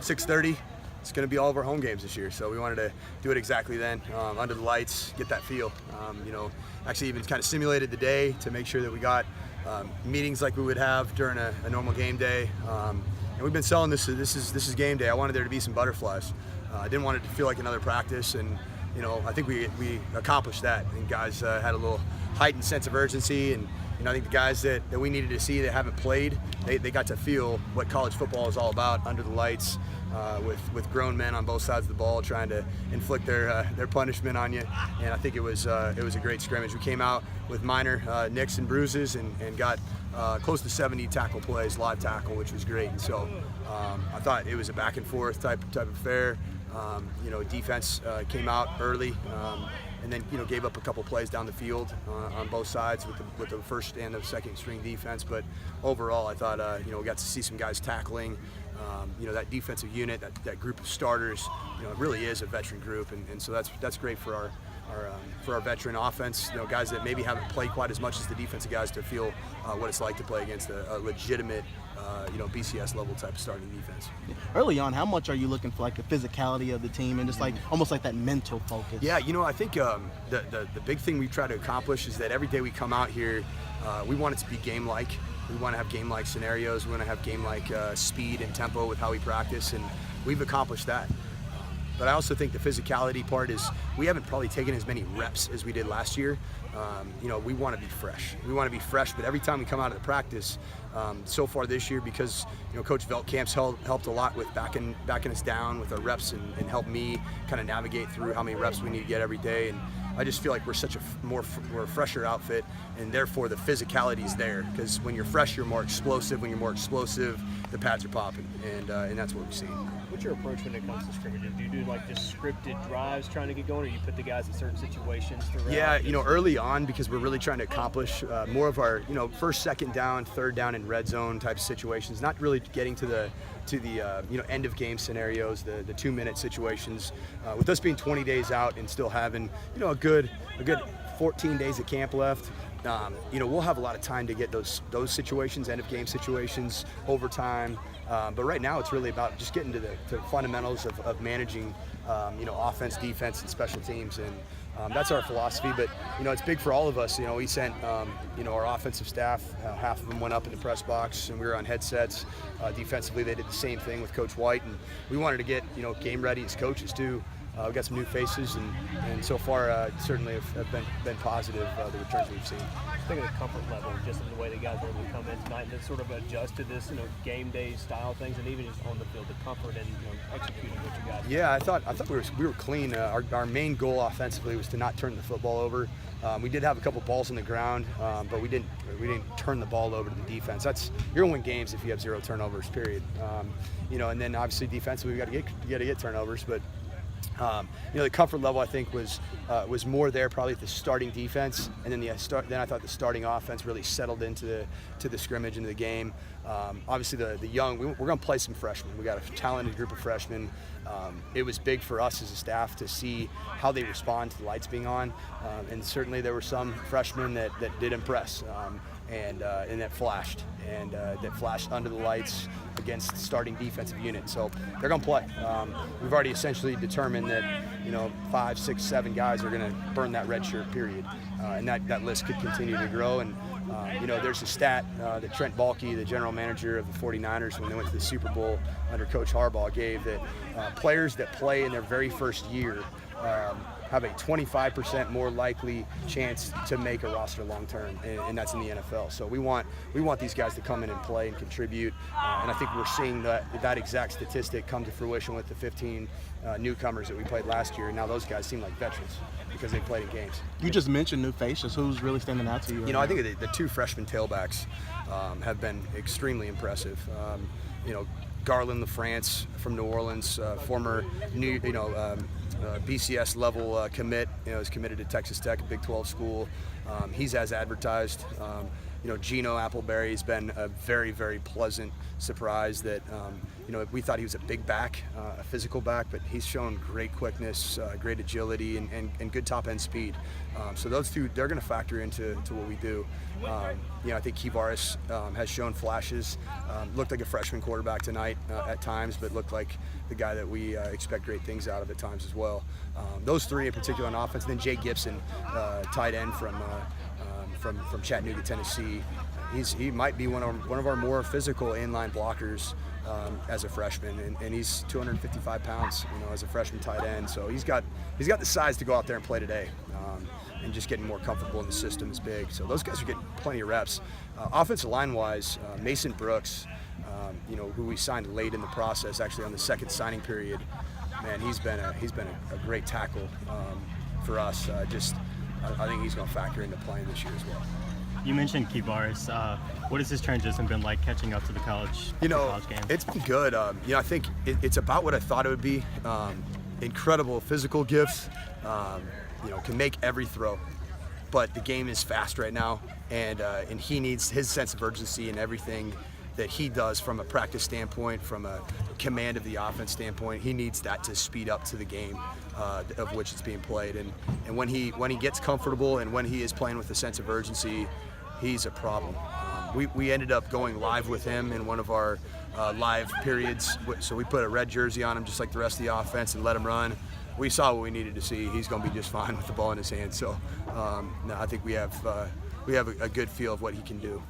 6:30. It's going to be all of our home games this year, so we wanted to do it exactly then, under the lights, get that feel. Actually even kind of simulated the day to make sure that we got meetings like we would have during a normal game day. And we've been selling this. This is game day. I wanted there to be some butterflies. I didn't want it to feel like another practice, and I think we accomplished that. And guys had a little heightened sense of urgency, and I think the guys that we needed to see that haven't played, they got to feel what college football is all about under the lights, with grown men on both sides of the ball trying to inflict their punishment on you. And I think it was a great scrimmage. We came out with minor nicks and bruises and got close to 70 tackle plays, live tackle, which was great. And so I thought it was a back and forth type of affair. Defense came out early. And then gave up a couple plays down the field on both sides with the first and the second string defense. But overall, I thought we got to see some guys tackling. That defensive unit, that group of starters, it really is a veteran group, and so that's great for our veteran offense. Guys that maybe haven't played quite as much as the defensive guys to feel what it's like to play against a legitimate BCS level type of starting defense. Early on, how much are you looking for like the physicality of the team and just like almost like that mental focus? Yeah, I think the big thing we try to accomplish is that every day we come out here, we want it to be game-like. We want to have game-like scenarios. We want to have game-like speed and tempo with how we practice, and we've accomplished that. But I also think the physicality part is we haven't probably taken as many reps as we did last year. We want to be fresh. We want to be fresh, but every time we come out of the practice, so far this year, because Coach Veltkamp's helped a lot with backing us down with our reps and helped me kind of navigate through how many reps we need to get every day. And I just feel like we're such we're a fresher outfit, and therefore the physicality is there. Because when you're fresh, you're more explosive. When you're more explosive, the pads are popping, and that's what we've seen. What's your approach when it comes to scrimmages? Do you do like just scripted drives trying to get going, or you put the guys in certain situations throughout? Yeah, early on, because we're really trying to accomplish more of our first, second down, third down, and red zone type of situations. Not really getting to the end of game scenarios, the 2-minute situations. With us being 20 days out and still having a good 14 days of camp left, we'll have a lot of time to get those situations, end of game situations, overtime. But right now it's really about just getting to the fundamentals of managing offense, defense, and special teams, and that's our philosophy. But it's big for all of us. We sent our offensive staff, half of them went up in the press box, and we were on headsets. Defensively, they did the same thing with Coach White, and we wanted to get game ready as coaches too. We've got some new faces, and so far certainly have been positive, the returns we've seen. I think of the comfort level, just in the way the guys were able to come in tonight and then sort of adjust to this, game day style things, and even just on the field, the comfort and executing what you guys. Yeah, I thought we were clean. Our main goal offensively was to not turn the football over. We did have a couple balls on the ground, but we didn't turn the ball over to the defense. You're gonna win games if you have 0 turnovers. Period. And then obviously defensively we got to get turnovers, but. The comfort level I think was more there probably at the starting defense, and then then I thought the starting offense really settled into the scrimmage, into the game. Obviously the young, we're going to play some freshmen. We got a talented group of freshmen. It was big for us as a staff to see how they respond to the lights being on, and certainly there were some freshmen that did impress. And that flashed under the lights against the starting defensive unit. So they're going to play. We've already essentially determined that 5, 6, 7 guys are going to burn that red shirt period, and that list could continue to grow. And there's a stat that Trent Baalke, the general manager of the 49ers, when they went to the Super Bowl under Coach Harbaugh, gave that players that play in their very first year have a 25% more likely chance to make a roster long term, and that's in the NFL. So we want these guys to come in and play and contribute, and I think we're seeing that exact statistic come to fruition with the 15 newcomers that we played last year. Now those guys seem like veterans because they played in games. You just mentioned new faces. Who's really standing out to you? I think the 2 freshman tailbacks have been extremely impressive. Garland LaFrance from New Orleans, former BCS level commit, is committed to Texas Tech, a Big 12 school. He's as advertised. Gino Appleberry's been a very, very pleasant surprise that, we thought he was a big back, a physical back, but he's shown great quickness, great agility, and good top-end speed. So those two, they're going to factor into what we do. I think Kivaris has shown flashes. Looked like a freshman quarterback tonight at times, but looked like the guy that we expect great things out of at times as well. Those three in particular on offense. And then Jay Gibson, tight end from Chattanooga, Tennessee. He might be one of our more physical inline blockers as a freshman, and he's 255 pounds, as a freshman tight end. So he's got the size to go out there and play today, and just getting more comfortable in the system is big. So those guys are getting plenty of reps. Offensive line-wise, Mason Brooks, who we signed late in the process, actually on the second signing period. Man, he's been a great tackle for us. I think he's going to factor into playing this year as well. You mentioned Kivaris. What has his transition been like catching up to the college game? It's been good. I think it's about what I thought it would be. Incredible physical gifts. Can make every throw. But the game is fast right now, and he needs his sense of urgency and everything that he does from a practice standpoint, from a command of the offense standpoint. He needs that to speed up to the game of which it's being played. And when he gets comfortable and when he is playing with a sense of urgency, he's a problem. We ended up going live with him in one of our live periods. So we put a red jersey on him just like the rest of the offense and let him run. We saw what we needed to see. He's going to be just fine with the ball in his hand. So I think we have a good feel of what he can do.